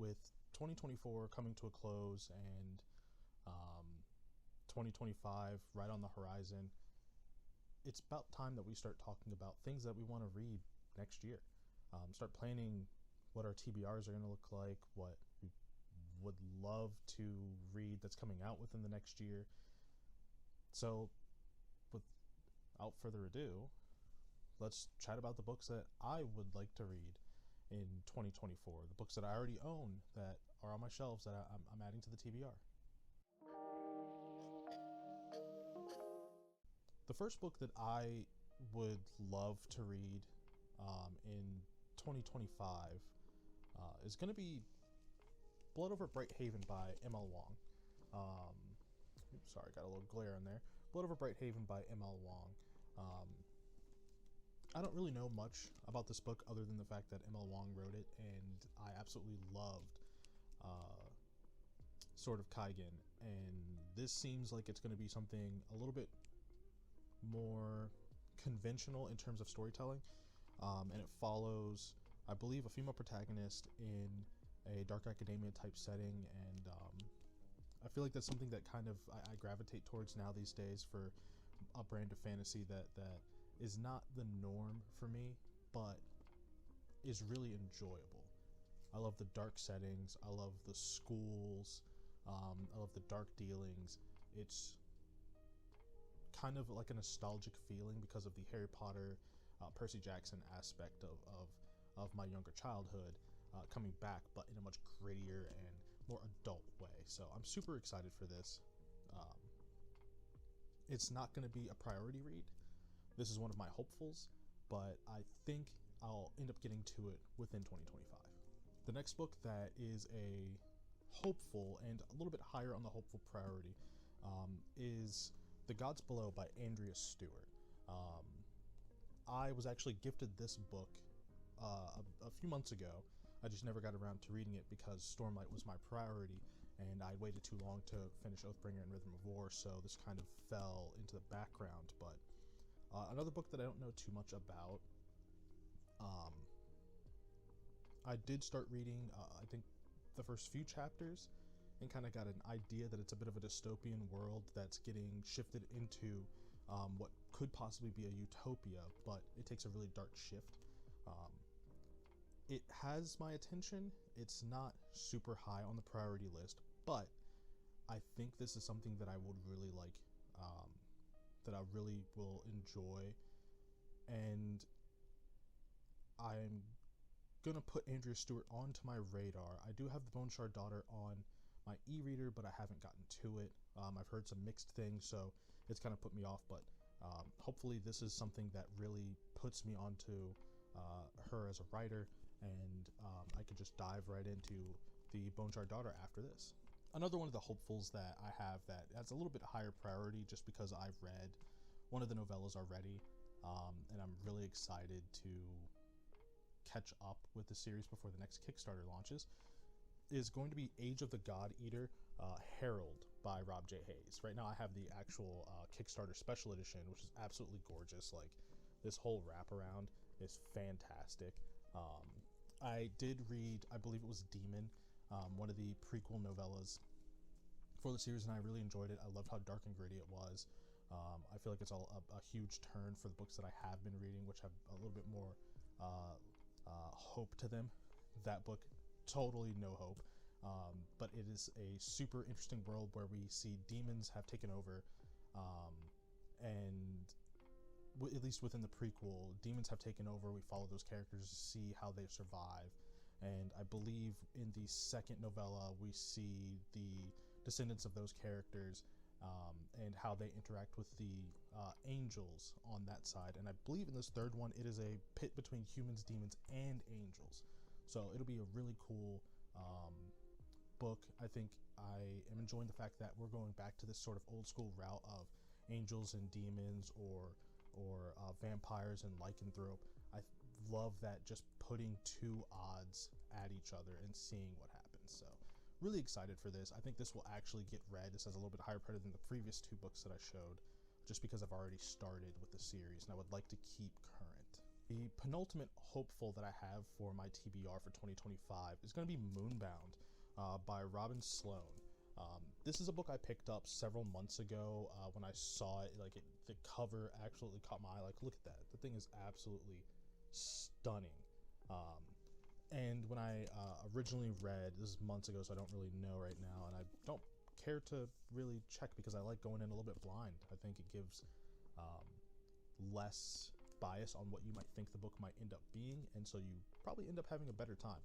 with 2024 coming to a close and 2025 right on the horizon, it's about time that we start talking about things that we want to read next year. Start planning what our TBRs are going to look like, what we would love to read that's coming out within the next year. So without further ado, let's chat about the books that I would like to read in 2024, the books that I already own that are on my shelves that I'm adding to the TBR. The first book that I would love to read in 2025 is going to be Blood Over Bright Haven by M.L. Wong. Sorry, got a little glare in there. Blood Over Bright Haven by M.L. Wong. I don't really know much about this book other than the fact that M.L. Wong wrote it, and I absolutely loved Sword of Kaigen, and this seems like it's going to be something a little bit more conventional in terms of storytelling, and it follows, I believe, a female protagonist in a dark academia type setting, and I feel like that's something that kind of I gravitate towards now these days for a brand of fantasy that is not the norm for me, but is really enjoyable. I love the dark settings, I love the schools, I love the dark dealings. It's kind of like a nostalgic feeling because of the Harry Potter, Percy Jackson aspect of my younger childhood coming back, but in a much grittier and more adult way. So I'm super excited for this. It's not going to be a priority read. This is one of my hopefuls, but I think I'll end up getting to it within 2025. The next book that is a hopeful and a little bit higher on the hopeful priority is The Gods Below by Andrea Stewart. I was actually gifted this book a few months ago. I just never got around to reading it because Stormlight was my priority, and I waited too long to finish Oathbringer and Rhythm of War, so this kind of fell into the background. But another book that I don't know too much about, I did start reading, I think, the first few chapters, and kind of got an idea that it's a bit of a dystopian world that's getting shifted into what could possibly be a utopia, but it takes a really dark shift. It has my attention. It's not super high on the priority list, but I think this is something that I would really like, that I really will enjoy, and I'm gonna put Andrea Stewart onto my radar. I do have the Bone Shard Daughter on my e-reader, but I haven't gotten to it. I've heard some mixed things, so it's kind of put me off, but hopefully this is something that really puts me onto her as a writer, and I could just dive right into the Bone Shard Daughter after this. Another one of the hopefuls that I have that has a little bit higher priority just because I've read one of the novellas already, and I'm really excited to catch up with the series before the next Kickstarter launches, is going to be Age of the Godeater, Herald by Rob J. Hayes. Right now I have the actual Kickstarter special edition, which is absolutely gorgeous. Like, this whole wraparound is fantastic. I did read, I believe it was Demon, one of the prequel novellas for the series, and I really enjoyed it. I loved how dark and gritty it was. I feel like it's all a huge turn for the books that I have been reading, which have a little bit more hope to them. That book, totally no hope, but it is a super interesting world where we see demons have taken over, and at least within the prequel, demons have taken over. We follow those characters to see how they survive, and I believe in the second novella we see the descendants of those characters, and how they interact with the angels on that side. And I believe in this third one it is a pit between humans, demons, and angels, so it'll be a really cool book. I think I am enjoying the fact that we're going back to this sort of old school route of angels and demons, or vampires and lycanthrope. I love that, just putting two odds at each other and seeing what happens. So really excited for this. I think this will actually get read. This has a little bit higher priority than the previous two books that I showed, just because I've already started with the series and I would like to keep current. The penultimate hopeful that I have for my TBR for 2025 is going to be Moonbound by Robin Sloan. This is a book I picked up several months ago when I saw it. The cover absolutely caught my eye. Like, look at that. The thing is absolutely stunning. And when I originally read, this is months ago, so I don't really know right now, and I don't care to really check because I like going in a little bit blind. I think it gives less bias on what you might think the book might end up being, and so you probably end up having a better time.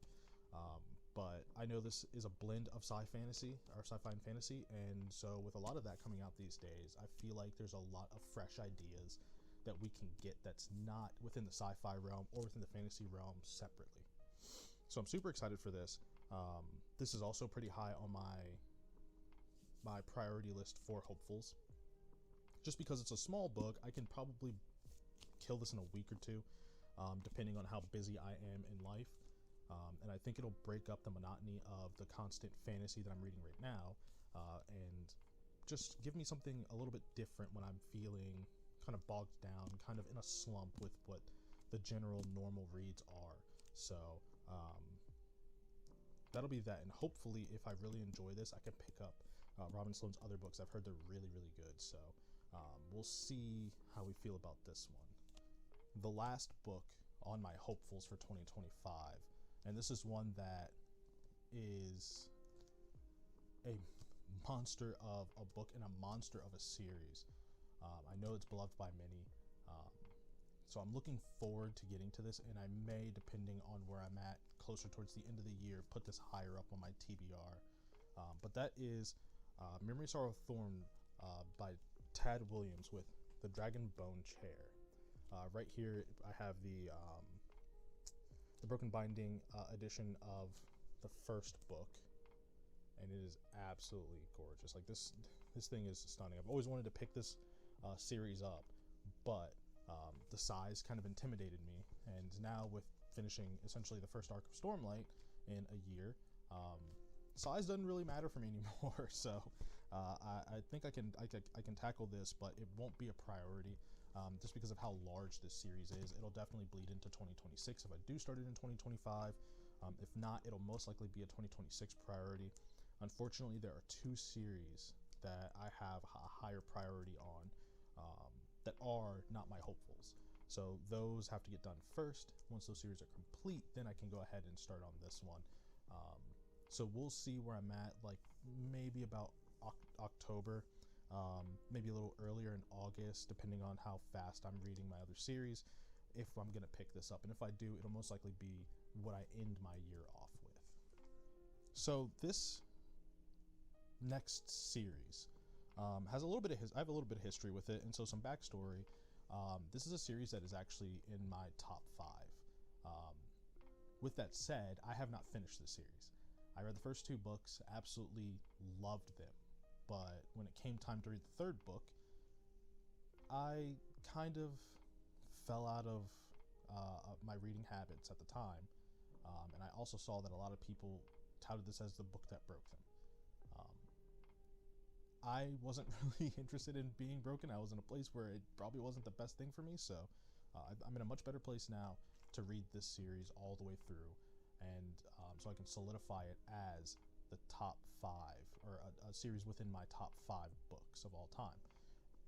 But I know this is a blend of sci-fi and fantasy, and so with a lot of that coming out these days, I feel like there's a lot of fresh ideas that we can get that's not within the sci-fi realm or within the fantasy realm separately. So I'm super excited for this. This is also pretty high on my priority list for hopefuls. Just because it's a small book, I can probably kill this in a week or two, depending on how busy I am in life. And I think it'll break up the monotony of the constant fantasy that I'm reading right now, and just give me something a little bit different when I'm feeling kind of bogged down, kind of in a slump with what the general normal reads are. So that'll be that. And hopefully, if I really enjoy this, I can pick up Robin Sloan's other books. I've heard they're really, really good. So we'll see how we feel about this one. The last book on my hopefuls for 2025, and this is one that is a monster of a book and a monster of a series. I know it's beloved by many, so I'm looking forward to getting to this, and I may, depending on where I'm at closer towards the end of the year, put this higher up on my TBR. But that is Memory, Sorrow, Thorn by Tad Williams with the Dragonbone Chair. Right here, I have the Broken Binding edition of the first book, and it is absolutely gorgeous. Like this thing is stunning. I've always wanted to pick this series up, but the size kind of intimidated me. And now with finishing essentially the first arc of Stormlight in a year, size doesn't really matter for me anymore. So I think I can tackle this, but it won't be a priority. Just because of how large this series is. It'll definitely bleed into 2026 if I do start it in 2025. If not, it'll most likely be a 2026 priority. Unfortunately, there are two series that I have a higher priority on that are not my hopefuls. So those have to get done first. Once those series are complete, then I can go ahead and start on this one. So we'll see where I'm at, like maybe about October. Maybe a little earlier in August, depending on how fast I'm reading my other series, if I'm going to pick this up. And if I do, it'll most likely be what I end my year off with. So this next series has a little bit of I have a little bit of history with it, and so some backstory. This is a series that is actually in my top 5. With that said, I have not finished this series. I read the first 2 books, absolutely loved them. But when it came time to read the third book, I kind of fell out of my reading habits at the time. And I also saw that a lot of people touted this as the book that broke them. I wasn't really interested in being broken. I was in a place where it probably wasn't the best thing for me. So I'm in a much better place now to read this series all the way through. And so I can solidify it as the top 5, or a series within my top 5 books of all time.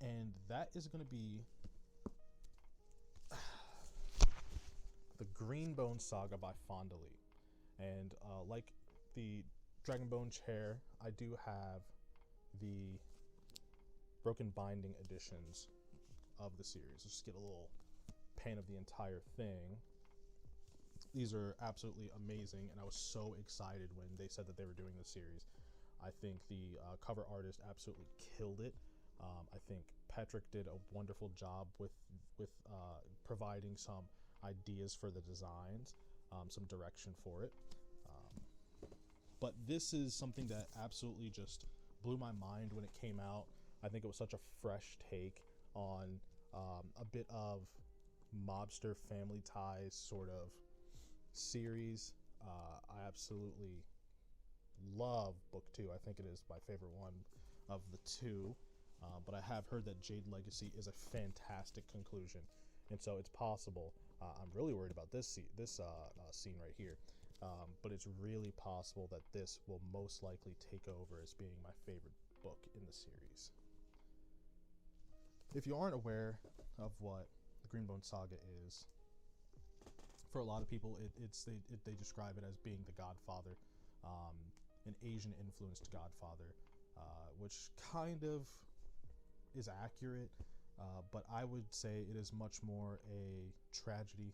And that is going to be the Greenbone Saga by Fondly. And like the Dragonbone Chair, I do have the Broken Binding editions of the series. Let's just get a little pan of the entire thing. These are absolutely amazing, and I was so excited when they said that they were doing this series. I think the cover artist absolutely killed it. I think Patrick did a wonderful job with providing some ideas for the designs, some direction for it. But this is something that absolutely just blew my mind when it came out. I think it was such a fresh take on a bit of mobster family ties sort of series. I absolutely love book 2. I think it is my favorite one of the 2. But I have heard that Jade Legacy is a fantastic conclusion, and so it's possible I'm really worried about this scene right here. But it's really possible that this will most likely take over as being my favorite book in the series. If you aren't aware of what the Greenbone Saga is, for a lot of people, they describe it as being the Godfather, an Asian-influenced Godfather, which kind of is accurate, but I would say it is much more a tragedy,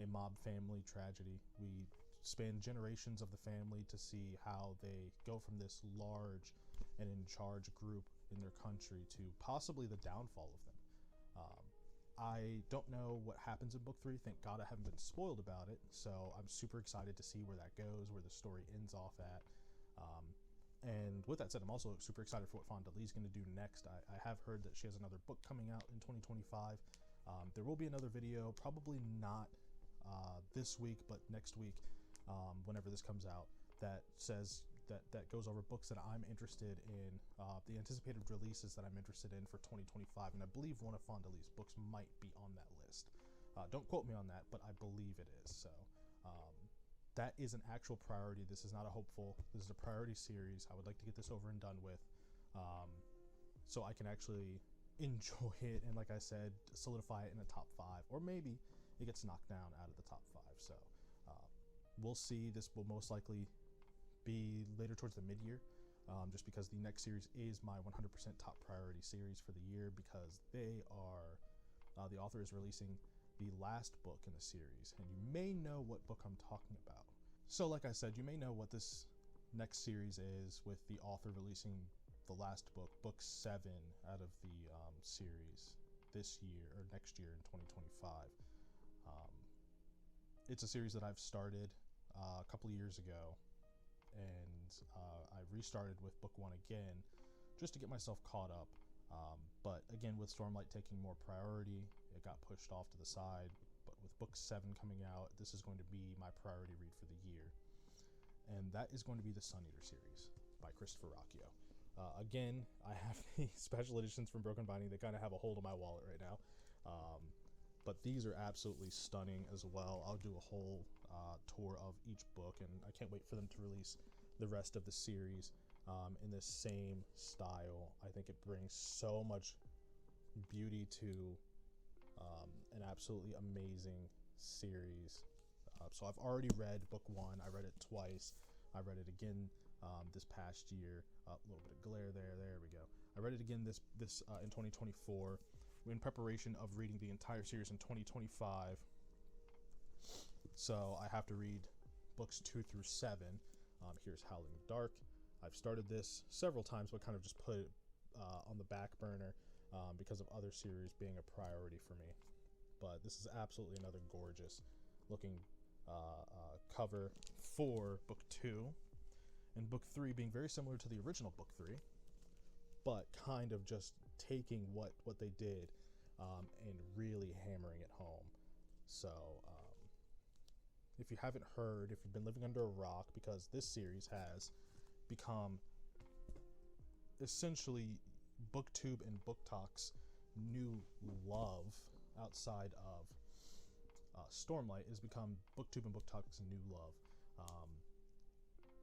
a mob family tragedy. We span generations of the family to see how they go from this large and in charge group in their country to possibly the downfall of them. I don't know what happens in book 3. Thank God I haven't been spoiled about it, so I'm super excited to see where that goes, where the story ends off at. And with that said, I'm also super excited for what Fonda Lee's going to do next. I have heard that she has another book coming out in 2025. There will be another video, probably not this week, but next week, whenever this comes out, that says that goes over books that I'm interested in, the anticipated releases that I'm interested in for 2025, and I believe one of Fonda Lee's books might be on that list. Don't quote me on that, but I believe it is. So that is an actual priority. This is not a hopeful. This is a priority series. I would like to get this over and done with, so I can actually enjoy it and, like I said, solidify it in the top 5, or maybe it gets knocked down out of the top 5. So we'll see. This will most likely be later towards the mid-year, just because the next series is my 100% top priority series for the year, because they are the author is releasing the last book in the series, and you may know what book I'm talking about. So like I said, you may know what this next series is, with the author releasing the last book, book 7 out of the series this year or next year in 2025. It's a series that I've started a couple of years ago, and I restarted with book 1 again just to get myself caught up, but again, with Stormlight taking more priority, it got pushed off to the side. But with book 7 coming out, this is going to be my priority read for the year, and that is going to be the Suneater Series by Christopher Rocchio. Again, I have the special editions from Broken Binding. They kind of have a hold on my wallet right now, but these are absolutely stunning as well. I'll do a whole tour of each book, and I can't wait for them to release the rest of the series in this same style. I think it brings so much beauty to an absolutely amazing series. So I've already read book 1. I read it twice. I read it again this past year. A little bit of glare there. There we go. I read it again this in 2024 in preparation of reading the entire series in 2025. So I have to read books 2 through 7. Here's Howling in the Dark. I've started this several times, but kind of just put it on the back burner because of other series being a priority for me. But this is absolutely another gorgeous looking cover for book 2, and book 3 being very similar to the original book 3, but kind of just taking what they did and really hammering it home. So if you haven't heard, if you've been living under a rock, because this series has become essentially BookTube and BookTok's new love outside of Stormlight, has become BookTube and BookTok's new love.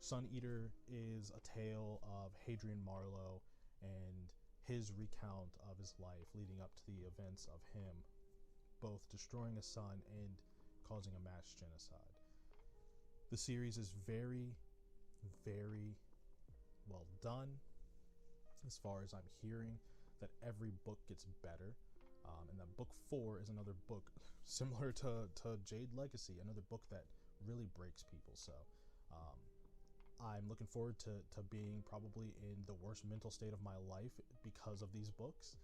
Suneater is a tale of Hadrian Marlowe and his recount of his life leading up to the events of him both destroying a son and causing a mass genocide. The series is very, very well done, as far as I'm hearing, that every book gets better, and that book 4 is another book similar to Jade Legacy, another book that really breaks people. So I'm looking forward to being probably in the worst mental state of my life because of these books,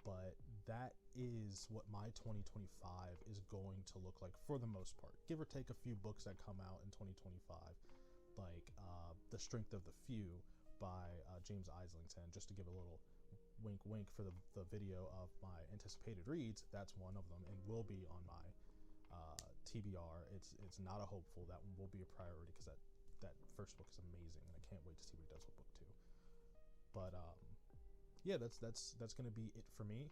but that is what my 2025 is going to look like for the most part, give or take a few books that come out in 2025, like The Strength of the Few by James Islington, just to give a little wink for the video of my anticipated reads. That's one of them, and will be on my TBR. It's not a hopeful. That one will be a priority, because that first book is amazing, and I can't wait to see what he does with book 2. But yeah, that's going to be it for me.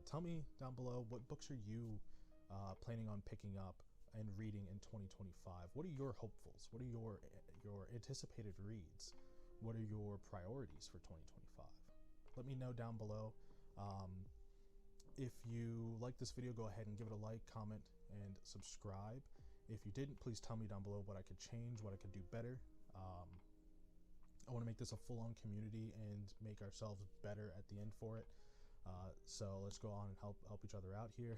Tell me down below, what books are you planning on picking up and reading in 2025? What are your hopefuls? What are your anticipated reads? What are your priorities for 2025? Let me know down below. If you like this video, go ahead and give it a like, comment, and subscribe. If you didn't, please tell me down below what I could change, what I could do better. I want to make this a full-on community and make ourselves better at the end for it. So let's go on and help each other out here.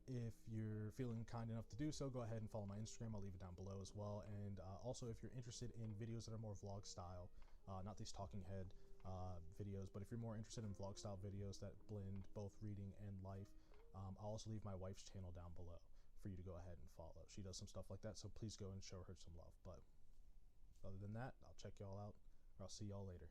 If you're feeling kind enough to do so, go ahead and follow my Instagram. I'll leave it down below as well. And also, if you're interested in videos that are more vlog style, not these talking head videos, but if you're more interested in vlog style videos that blend both reading and life, I'll also leave my wife's channel down below for you to go ahead and follow. She does some stuff like that, so please go and show her some love. But other than that, I'll check y'all out, or I'll see y'all later.